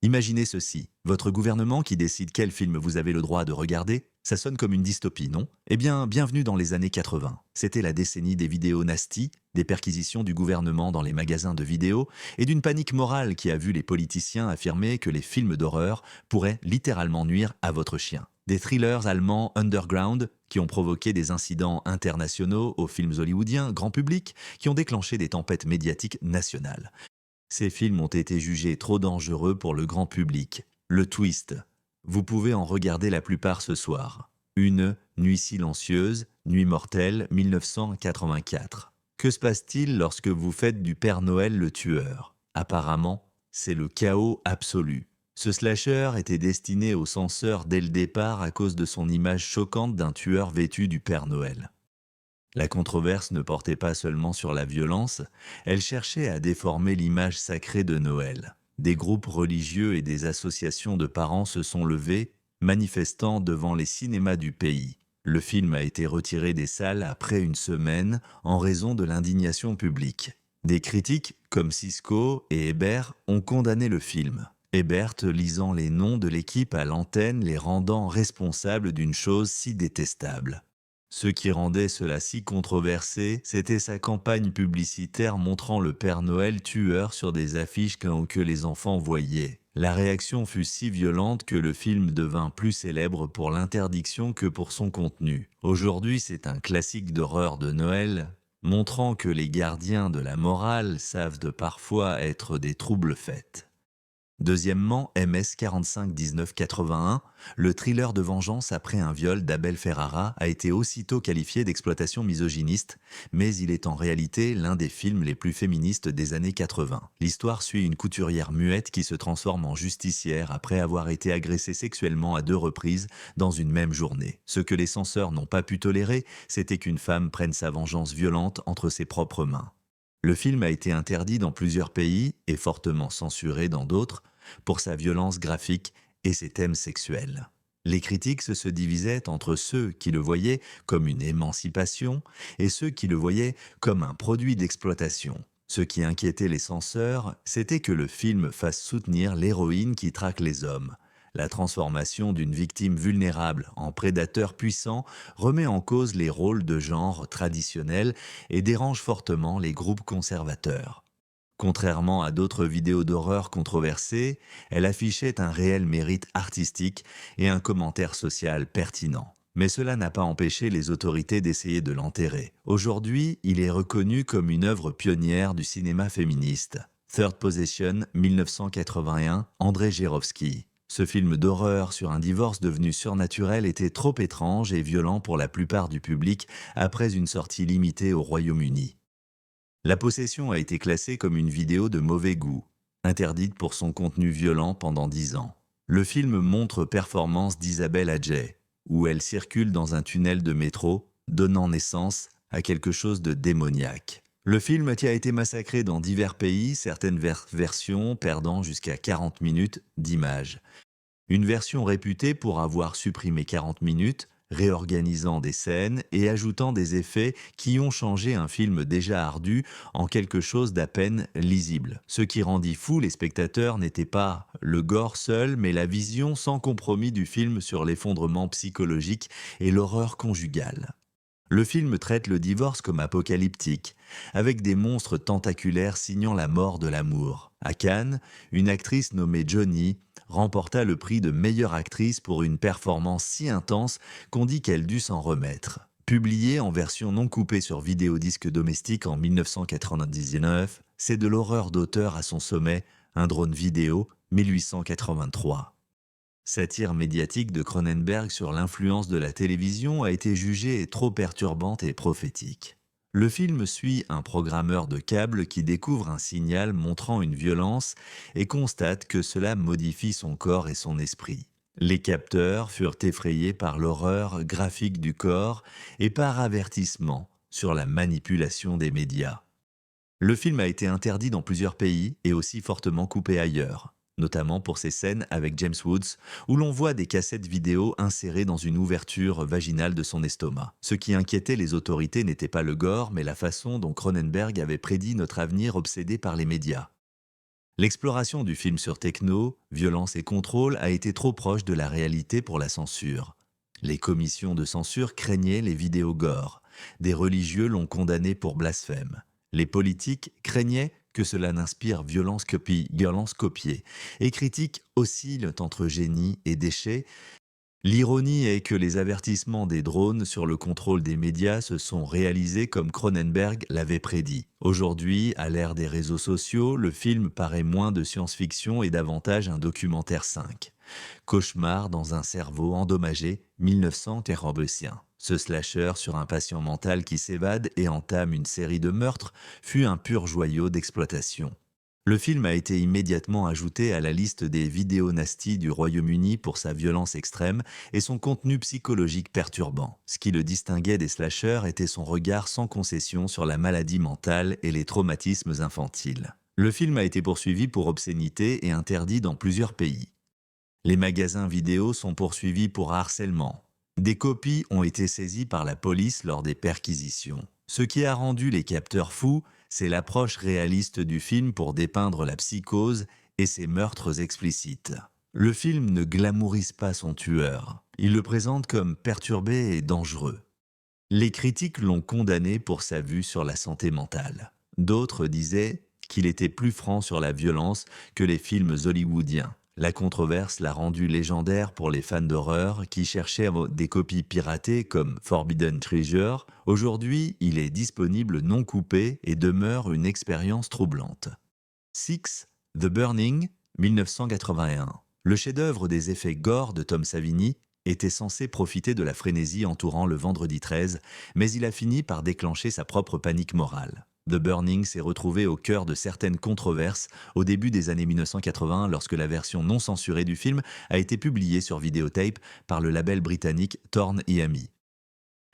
Imaginez ceci, votre gouvernement qui décide quel film vous avez le droit de regarder, ça sonne comme une dystopie, non? Eh bien, bienvenue dans les années 80. C'était la décennie des vidéos nasty, des perquisitions du gouvernement dans les magasins de vidéos et d'une panique morale qui a vu les politiciens affirmer que les films d'horreur pourraient littéralement nuire à votre chien. Des thrillers allemands underground qui ont provoqué des incidents internationaux aux films hollywoodiens grand public qui ont déclenché des tempêtes médiatiques nationales. Ces films ont été jugés trop dangereux pour le grand public. Le twist. Vous pouvez en regarder la plupart ce soir. Une Nuit silencieuse, Nuit mortelle, 1984. Que se passe-t-il lorsque vous faites du Père Noël le tueur? Apparemment, c'est le chaos absolu. Ce slasher était destiné aux censeurs dès le départ à cause de son image choquante d'un tueur vêtu du Père Noël. La controverse ne portait pas seulement sur la violence, elle cherchait à déformer l'image sacrée de Noël. Des groupes religieux et des associations de parents se sont levés, manifestant devant les cinémas du pays. Le film a été retiré des salles après une semaine en raison de l'indignation publique. Des critiques, comme Cisco et Ebert, ont condamné le film. Ebert lisant les noms de l'équipe à l'antenne, les rendant responsables d'une chose si détestable. Ce qui rendait cela si controversé, c'était sa campagne publicitaire montrant le Père Noël tueur sur des affiches que les enfants voyaient. La réaction fut si violente que le film devint plus célèbre pour l'interdiction que pour son contenu. Aujourd'hui, c'est un classique d'horreur de Noël, montrant que les gardiens de la morale savent de parfois être des troubles faits. Deuxièmement, MS 45 19 81, le thriller de vengeance après un viol d'Abel Ferrara a été aussitôt qualifié d'exploitation misogyniste, mais il est en réalité l'un des films les plus féministes des années 80. L'histoire suit une couturière muette qui se transforme en justicière après avoir été agressée sexuellement à 2 reprises dans une même journée. Ce que les censeurs n'ont pas pu tolérer, c'était qu'une femme prenne sa vengeance violente entre ses propres mains. Le film a été interdit dans plusieurs pays et fortement censuré dans d'autres pour sa violence graphique et ses thèmes sexuels. Les critiques se divisaient entre ceux qui le voyaient comme une émancipation et ceux qui le voyaient comme un produit d'exploitation. Ce qui inquiétait les censeurs, c'était que le film fasse soutenir l'héroïne qui traque les hommes. La transformation d'une victime vulnérable en prédateur puissant remet en cause les rôles de genre traditionnels et dérange fortement les groupes conservateurs. Contrairement à d'autres vidéos d'horreur controversées, elle affichait un réel mérite artistique et un commentaire social pertinent. Mais cela n'a pas empêché les autorités d'essayer de l'enterrer. Aujourd'hui, il est reconnu comme une œuvre pionnière du cinéma féministe. Third Possession, 1981, André Jérowski. Ce film d'horreur sur un divorce devenu surnaturel était trop étrange et violent pour la plupart du public après une sortie limitée au Royaume-Uni. La possession a été classée comme une vidéo de mauvais goût, interdite pour son contenu violent pendant 10 ans. Le film montre performance d'Isabelle Adjei, où elle circule dans un tunnel de métro, donnant naissance à quelque chose de démoniaque. Le film qui a été massacré dans divers pays, certaines versions perdant jusqu'à 40 minutes d'image. Une version réputée pour avoir supprimé 40 minutes, réorganisant des scènes et ajoutant des effets qui ont changé un film déjà ardu en quelque chose d'à peine lisible. Ce qui rendit fou les spectateurs n'était pas le gore seul, mais la vision sans compromis du film sur l'effondrement psychologique et l'horreur conjugale. Le film traite le divorce comme apocalyptique, avec des monstres tentaculaires signant la mort de l'amour. À Cannes, une actrice nommée Johnny remporta le prix de meilleure actrice pour une performance si intense qu'on dit qu'elle dut s'en remettre. Publié en version non coupée sur vidéodisque domestique en 1999, c'est de l'horreur d'auteur à son sommet, un drone vidéo, 1883. Satire médiatique de Cronenberg sur l'influence de la télévision a été jugée trop perturbante et prophétique. Le film suit un programmeur de câble qui découvre un signal montrant une violence et constate que cela modifie son corps et son esprit. Les capteurs furent effrayés par l'horreur graphique du corps et par avertissement sur la manipulation des médias. Le film a été interdit dans plusieurs pays et aussi fortement coupé ailleurs, notamment pour ses scènes avec James Woods, où l'on voit des cassettes vidéo insérées dans une ouverture vaginale de son estomac. Ce qui inquiétait les autorités n'était pas le gore, mais la façon dont Cronenberg avait prédit notre avenir obsédé par les médias. L'exploration du film sur techno, violence et contrôle a été trop proche de la réalité pour la censure. Les commissions de censure craignaient les vidéos gore. Des religieux l'ont condamné pour blasphème. Les politiques craignaient que cela n'inspire violence copiée, et critiques oscillent entre génie et déchet. L'ironie est que les avertissements des drones sur le contrôle des médias se sont réalisés comme Cronenberg l'avait prédit. Aujourd'hui, à l'ère des réseaux sociaux, le film paraît moins de science-fiction et davantage un documentaire 5. Cauchemar dans un cerveau endommagé, 1940. Ce slasher sur un patient mental qui s'évade et entame une série de meurtres fut un pur joyau d'exploitation. Le film a été immédiatement ajouté à la liste des vidéos nasty du Royaume-Uni pour sa violence extrême et son contenu psychologique perturbant. Ce qui le distinguait des slashers était son regard sans concession sur la maladie mentale et les traumatismes infantiles. Le film a été poursuivi pour obscénité et interdit dans plusieurs pays. Les magasins vidéo sont poursuivis pour harcèlement. Des copies ont été saisies par la police lors des perquisitions. Ce qui a rendu les capteurs fous, c'est l'approche réaliste du film pour dépeindre la psychose et ses meurtres explicites. Le film ne glamourise pas son tueur. Il le présente comme perturbé et dangereux. Les critiques l'ont condamné pour sa vue sur la santé mentale. D'autres disaient qu'il était plus franc sur la violence que les films hollywoodiens. La controverse l'a rendu légendaire pour les fans d'horreur qui cherchaient des copies piratées comme Forbidden Treasure. Aujourd'hui, il est disponible non coupé et demeure une expérience troublante. 6. The Burning, 1981. Le chef-d'œuvre des effets gore de Tom Savini était censé profiter de la frénésie entourant le Vendredi 13, mais il a fini par déclencher sa propre panique morale. The Burning s'est retrouvé au cœur de certaines controverses au début des années 1980 lorsque la version non censurée du film a été publiée sur vidéotape par le label britannique Thorn EMI.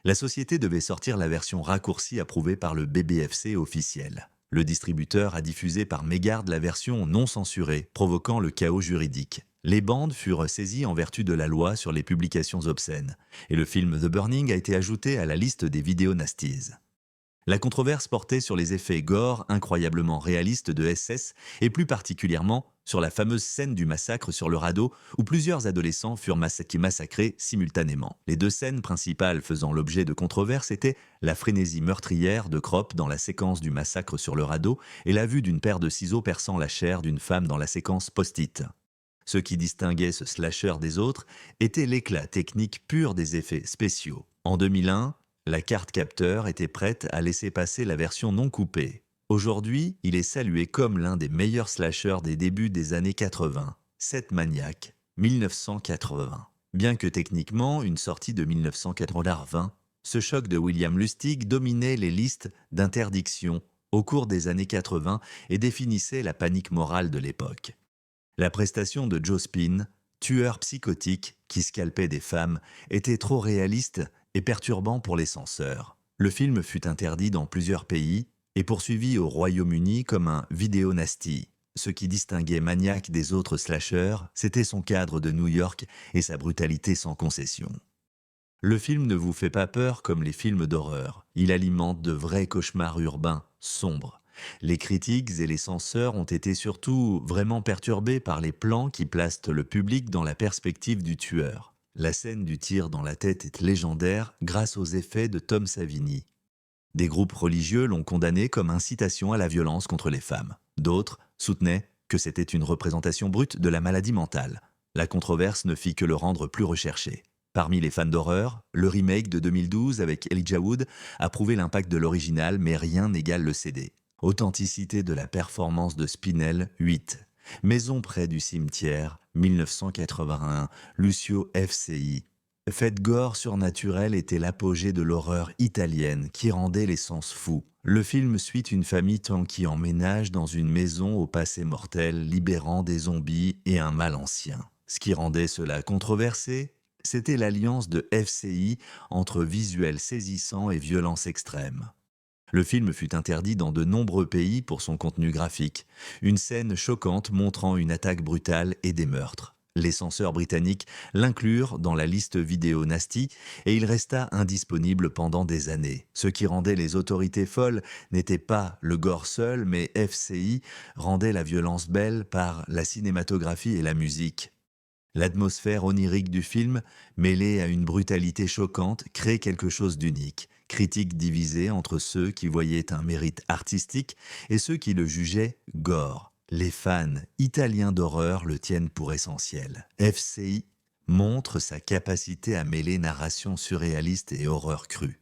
La société devait sortir la version raccourcie approuvée par le BBFC officiel. Le distributeur a diffusé par mégarde la version non censurée, provoquant le chaos juridique. Les bandes furent saisies en vertu de la loi sur les publications obscènes, et le film The Burning a été ajouté à la liste des vidéos nasties. La controverse portait sur les effets gore incroyablement réalistes de SS et plus particulièrement sur la fameuse scène du massacre sur le radeau où plusieurs adolescents furent massacrés simultanément. Les deux scènes principales faisant l'objet de controverses étaient la frénésie meurtrière de Kropp dans la séquence du massacre sur le radeau et la vue d'une paire de ciseaux perçant la chair d'une femme dans la séquence post-it. Ce qui distinguait ce slasher des autres était l'éclat technique pur des effets spéciaux. En 2001, la carte capteur était prête à laisser passer la version non coupée. Aujourd'hui, il est salué comme l'un des meilleurs slashers des débuts des années 80. 7 Maniac, 1980. Bien que techniquement une sortie de 1980, ce choc de William Lustig dominait les listes d'interdiction au cours des années 80 et définissait la panique morale de l'époque. La prestation de Joe Spin, tueur psychotique qui scalpait des femmes, était trop réaliste et perturbant pour les censeurs. Le film fut interdit dans plusieurs pays et poursuivi au Royaume-Uni comme un vidéo nasty. Ce qui distinguait Maniac des autres slashers, c'était son cadre de New York et sa brutalité sans concession. Le film ne vous fait pas peur comme les films d'horreur. Il alimente de vrais cauchemars urbains, sombres. Les critiques et les censeurs ont été surtout vraiment perturbés par les plans qui placent le public dans la perspective du tueur. La scène du tir dans la tête est légendaire grâce aux effets de Tom Savini. Des groupes religieux l'ont condamné comme incitation à la violence contre les femmes. D'autres soutenaient que c'était une représentation brute de la maladie mentale. La controverse ne fit que le rendre plus recherché. Parmi les fans d'horreur, le remake de 2012 avec Elijah Wood a prouvé l'impact de l'original, mais rien n'égale le CD. Authenticité de la performance de Spinell, 8. Maison près du cimetière, 1981, Lucio FCI. Fête gore surnaturelle était l'apogée de l'horreur italienne qui rendait les sens fous. Le film suit une famille qui emménage dans une maison au passé mortel, libérant des zombies et un mal ancien. Ce qui rendait cela controversé, c'était l'alliance de FCI entre visuels saisissants et violence extrême. Le film fut interdit dans de nombreux pays pour son contenu graphique, une scène choquante montrant une attaque brutale et des meurtres. Les censeurs britanniques l'inclurent dans la liste vidéo Nasty et il resta indisponible pendant des années. Ce qui rendait les autorités folles n'était pas le gore seul, mais FCI rendait la violence belle par la cinématographie et la musique. L'atmosphère onirique du film, mêlée à une brutalité choquante, crée quelque chose d'unique. Critiques divisées entre ceux qui voyaient un mérite artistique et ceux qui le jugeaient gore. Les fans italiens d'horreur le tiennent pour essentiel. FCI montre sa capacité à mêler narration surréaliste et horreur crue.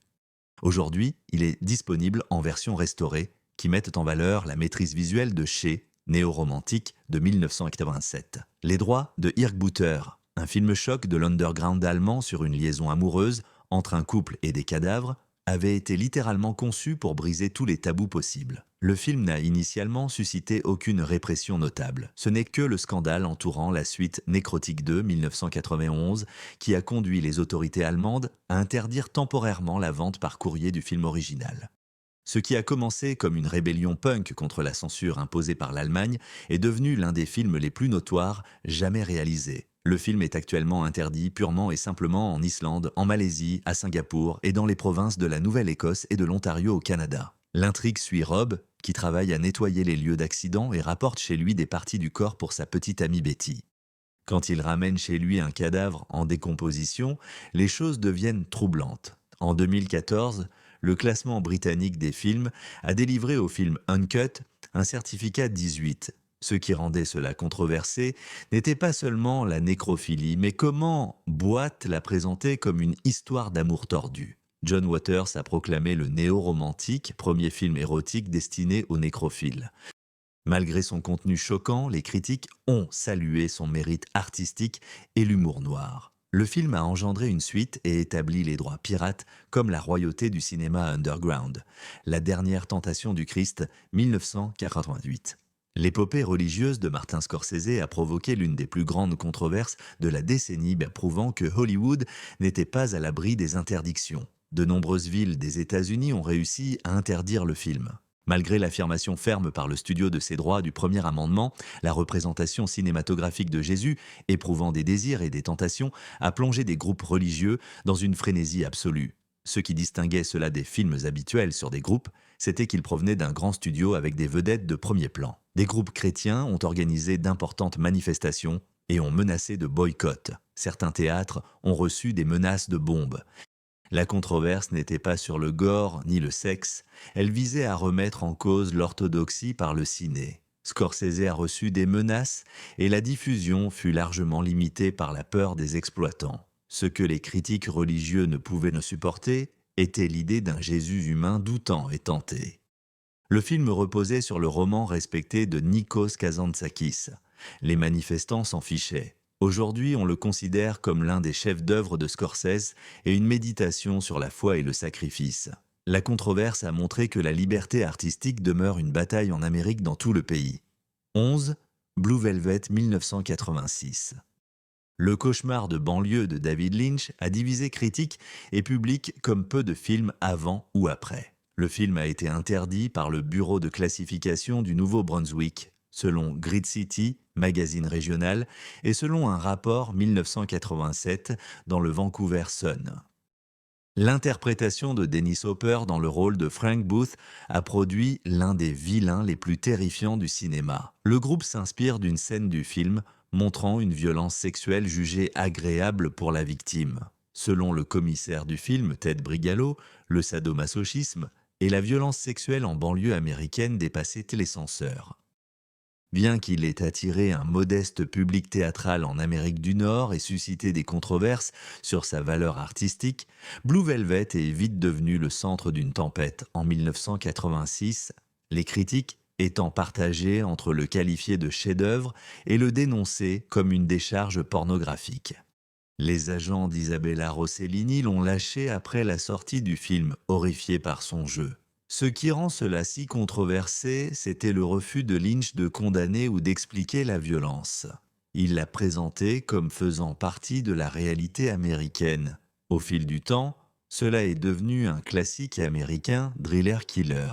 Aujourd'hui, il est disponible en version restaurée, qui mettent en valeur la maîtrise visuelle de Chez, néo-romantique de 1987. Les droits de Irkbuter, un film choc de l'underground allemand sur une liaison amoureuse entre un couple et des cadavres, avaient été littéralement conçus pour briser tous les tabous possibles. Le film n'a initialement suscité aucune répression notable. Ce n'est que le scandale entourant la suite Nécrotique 2 1991 qui a conduit les autorités allemandes à interdire temporairement la vente par courrier du film original. Ce qui a commencé comme une rébellion punk contre la censure imposée par l'Allemagne est devenu l'un des films les plus notoires jamais réalisés. Le film est actuellement interdit purement et simplement en Islande, en Malaisie, à Singapour et dans les provinces de la Nouvelle-Écosse et de l'Ontario au Canada. L'intrigue suit Rob, qui travaille à nettoyer les lieux d'accident et rapporte chez lui des parties du corps pour sa petite amie Betty. Quand il ramène chez lui un cadavre en décomposition, les choses deviennent troublantes. En 2014, le classement britannique des films a délivré au film Uncut un certificat 18. Ce qui rendait cela controversé n'était pas seulement la nécrophilie, mais comment Boîte l'a présenté comme une histoire d'amour tordu. John Waters a proclamé le néo-romantique, premier film érotique destiné aux nécrophiles. Malgré son contenu choquant, les critiques ont salué son mérite artistique et l'humour noir. Le film a engendré une suite et établi les droits pirates comme la royauté du cinéma underground, La dernière tentation du Christ, 1988. L'épopée religieuse de Martin Scorsese a provoqué l'une des plus grandes controverses de la décennie, prouvant que Hollywood n'était pas à l'abri des interdictions. De nombreuses villes des États-Unis ont réussi à interdire le film. Malgré l'affirmation ferme par le studio de ses droits du premier amendement, la représentation cinématographique de Jésus, éprouvant des désirs et des tentations, a plongé des groupes religieux dans une frénésie absolue. Ce qui distinguait cela des films habituels sur des groupes, c'était qu'ils provenaient d'un grand studio avec des vedettes de premier plan. Des groupes chrétiens ont organisé d'importantes manifestations et ont menacé de boycott. Certains théâtres ont reçu des menaces de bombes. La controverse n'était pas sur le gore ni le sexe, elle visait à remettre en cause l'orthodoxie par le ciné. Scorsese a reçu des menaces et la diffusion fut largement limitée par la peur des exploitants. Ce que les critiques religieux ne pouvaient ne supporter était l'idée d'un Jésus humain doutant et tenté. Le film reposait sur le roman respecté de Nikos Kazantzakis. Les manifestants s'en fichaient. Aujourd'hui, on le considère comme l'un des chefs-d'œuvre de Scorsese et une méditation sur la foi et le sacrifice. La controverse a montré que la liberté artistique demeure une bataille en Amérique dans tout le pays. 11. Blue Velvet 1986. Le cauchemar de banlieue de David Lynch a divisé critiques et public comme peu de films avant ou après. Le film a été interdit par le Bureau de classification du Nouveau-Brunswick, selon Grid City, magazine régional, et selon un rapport 1987 dans le Vancouver Sun. L'interprétation de Dennis Hopper dans le rôle de Frank Booth a produit l'un des vilains les plus terrifiants du cinéma. Le groupe s'inspire d'une scène du film montrant une violence sexuelle jugée agréable pour la victime. Selon le commissaire du film, Ted Brigalow, le sadomasochisme et la violence sexuelle en banlieue américaine dépassaient les censeurs. Bien qu'il ait attiré un modeste public théâtral en Amérique du Nord et suscité des controverses sur sa valeur artistique, Blue Velvet est vite devenu le centre d'une tempête en 1986, les critiques étant partagées entre le qualifier de chef-d'œuvre et le dénoncer comme une décharge pornographique. Les agents d'Isabella Rossellini l'ont lâché après la sortie du film, horrifiés par son jeu. Ce qui rend cela si controversé, c'était le refus de Lynch de condamner ou d'expliquer la violence. Il l'a présenté comme faisant partie de la réalité américaine. Au fil du temps, cela est devenu un classique américain, Driller Killer.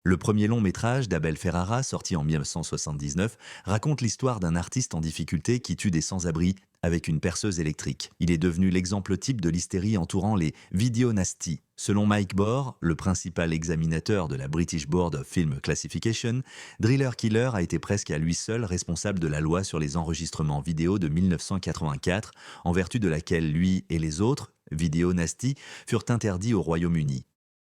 Le premier long métrage d'Abel Ferrara, sorti en 1979, raconte l'histoire d'un artiste en difficulté qui tue des sans-abri avec une perceuse électrique. Il est devenu l'exemple type de l'hystérie entourant les vidéonasties. Selon Mike Bohr, le principal examinateur de la British Board of Film Classification, Driller Killer a été presque à lui seul responsable de la loi sur les enregistrements vidéo de 1984, en vertu de laquelle lui et les autres, vidéonasties, furent interdits au Royaume-Uni.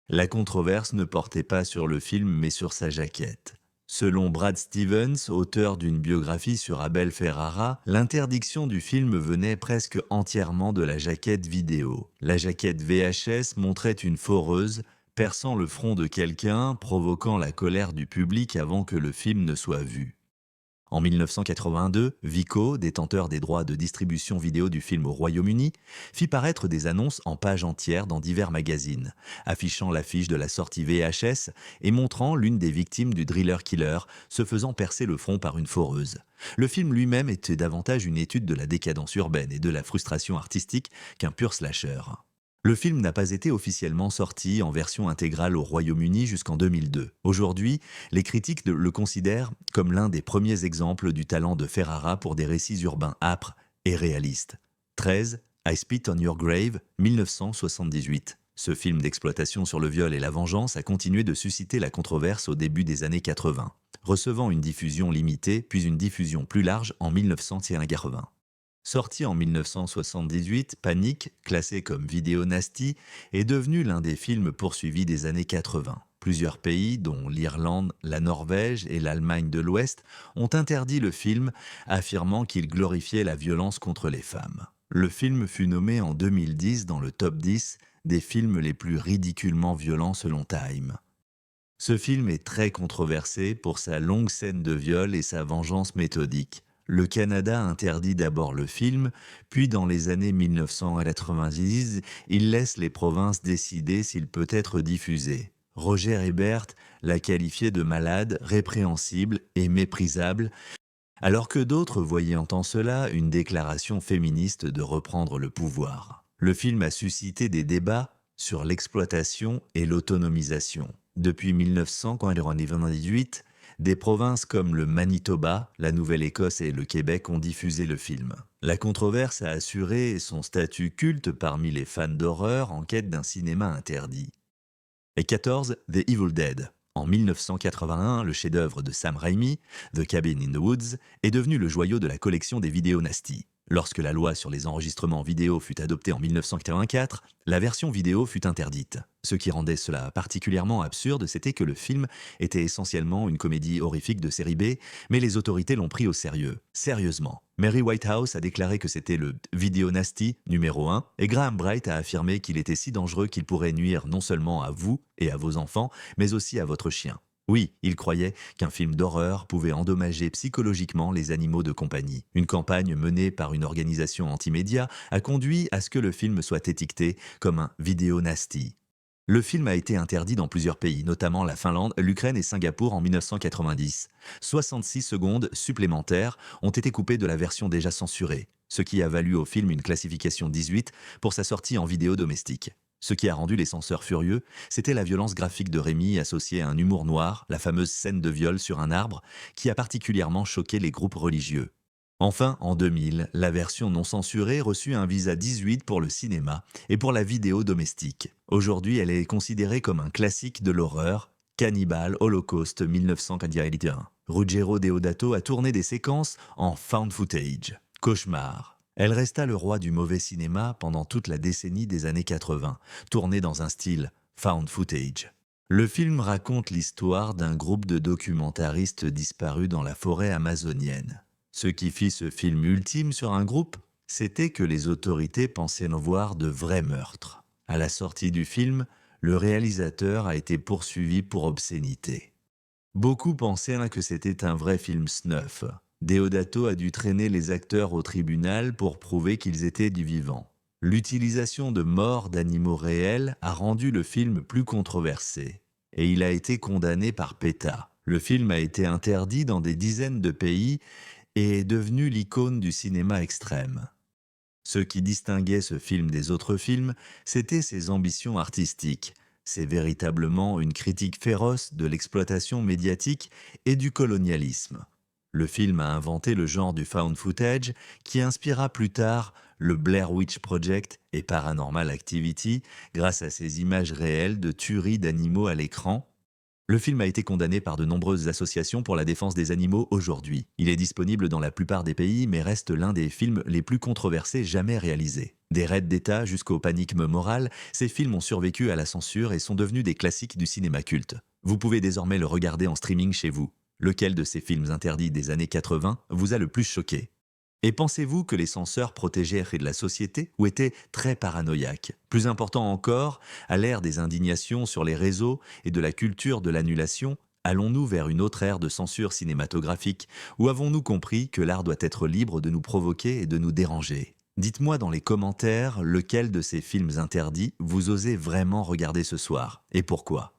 La controverse ne portait pas sur le film mais sur sa jaquette. Selon Brad Stevens, auteur d'une biographie sur Abel Ferrara, l'interdiction du film venait presque entièrement de la jaquette vidéo. La jaquette VHS montrait une foreuse perçant le front de quelqu'un, provoquant la colère du public avant que le film ne soit vu. En 1982, Vico, détenteur des droits de distribution vidéo du film au Royaume-Uni, fit paraître des annonces en pages entières dans divers magazines, affichant l'affiche de la sortie VHS et montrant l'une des victimes du Driller Killer se faisant percer le front par une foreuse. Le film lui-même était davantage une étude de la décadence urbaine et de la frustration artistique qu'un pur slasher. Le film n'a pas été officiellement sorti en version intégrale au Royaume-Uni jusqu'en 2002. Aujourd'hui, les critiques le considèrent comme l'un des premiers exemples du talent de Ferrara pour des récits urbains âpres et réalistes. 13, I Spit on Your Grave, 1978. Ce film d'exploitation sur le viol et la vengeance a continué de susciter la controverse au début des années 80, recevant une diffusion limitée puis une diffusion plus large en 1980. Sorti en 1978, Panic, classé comme vidéonastie, est devenu l'un des films poursuivis des années 80. Plusieurs pays, dont l'Irlande, la Norvège et l'Allemagne de l'Ouest, ont interdit le film, affirmant qu'il glorifiait la violence contre les femmes. Le film fut nommé en 2010 dans le top 10 des films les plus ridiculement violents selon Time. Ce film est très controversé pour sa longue scène de viol et sa vengeance méthodique. Le Canada interdit d'abord le film, puis dans les années 1990, il laisse les provinces décider s'il peut être diffusé. Roger Ebert l'a qualifié de malade, répréhensible et méprisable, alors que d'autres voyaient en cela une déclaration féministe de reprendre le pouvoir. Le film a suscité des débats sur l'exploitation et l'autonomisation. Depuis 1998, des provinces comme le Manitoba, la Nouvelle-Écosse et le Québec ont diffusé le film. La controverse a assuré son statut culte parmi les fans d'horreur en quête d'un cinéma interdit. Et 14, The Evil Dead. En 1981, le chef-d'œuvre de Sam Raimi, The Cabin in the Woods, est devenu le joyau de la collection des vidéonasties. Lorsque la loi sur les enregistrements vidéo fut adoptée en 1984, la version vidéo fut interdite. Ce qui rendait cela particulièrement absurde, c'était que le film était essentiellement une comédie horrifique de série B, mais les autorités l'ont pris au sérieux. Sérieusement. Mary Whitehouse a déclaré que c'était le vidéonastie numéro 1, et Graham Bright a affirmé qu'il était si dangereux qu'il pourrait nuire non seulement à vous et à vos enfants, mais aussi à votre chien. Oui, il croyait qu'un film d'horreur pouvait endommager psychologiquement les animaux de compagnie. Une campagne menée par une organisation anti-média a conduit à ce que le film soit étiqueté comme un vidéonastie. Le film a été interdit dans plusieurs pays, notamment la Finlande, l'Ukraine et Singapour en 1990. 66 secondes supplémentaires ont été coupées de la version déjà censurée, ce qui a valu au film une classification 18 pour sa sortie en vidéo domestique. Ce qui a rendu les censeurs furieux, c'était la violence graphique de Raimi associée à un humour noir, la fameuse scène de viol sur un arbre, qui a particulièrement choqué les groupes religieux. Enfin, en 2000, la version non censurée reçut un visa 18 pour le cinéma et pour la vidéo domestique. Aujourd'hui, elle est considérée comme un classique de l'horreur, Cannibal Holocaust 1941. Ruggero Deodato a tourné des séquences en found footage. Cauchemar. Elle resta le roi du mauvais cinéma pendant toute la décennie des années 80, tournée dans un style found footage. Le film raconte l'histoire d'un groupe de documentaristes disparus dans la forêt amazonienne. Ce qui fit ce film ultime sur un groupe, c'était que les autorités pensaient voir de vrais meurtres. À la sortie du film, le réalisateur a été poursuivi pour obscénité. Beaucoup pensaient que c'était un vrai film snuff. Deodato a dû traîner les acteurs au tribunal pour prouver qu'ils étaient du vivant. L'utilisation de morts d'animaux réels a rendu le film plus controversé. Et il a été condamné par PETA. Le film a été interdit dans des dizaines de pays et est devenu l'icône du cinéma extrême. Ce qui distinguait ce film des autres films, c'était ses ambitions artistiques. C'est véritablement une critique féroce de l'exploitation médiatique et du colonialisme. Le film a inventé le genre du found footage qui inspira plus tard le Blair Witch Project et Paranormal Activity grâce à ses images réelles de tueries d'animaux à l'écran. Le film a été condamné par de nombreuses associations pour la défense des animaux aujourd'hui. Il est disponible dans la plupart des pays, mais reste l'un des films les plus controversés jamais réalisés. Des raids d'État jusqu'au paniquement moral, ces films ont survécu à la censure et sont devenus des classiques du cinéma culte. Vous pouvez désormais le regarder en streaming chez vous. Lequel de ces films interdits des années 80 vous a le plus choqué? Et pensez-vous que les censeurs protégeaient de la société ou étaient très paranoïaques? Plus important encore, à l'ère des indignations sur les réseaux et de la culture de l'annulation, allons-nous vers une autre ère de censure cinématographique ou avons-nous compris que l'art doit être libre de nous provoquer et de nous déranger? Dites-moi dans les commentaires lequel de ces films interdits vous osez vraiment regarder ce soir et pourquoi.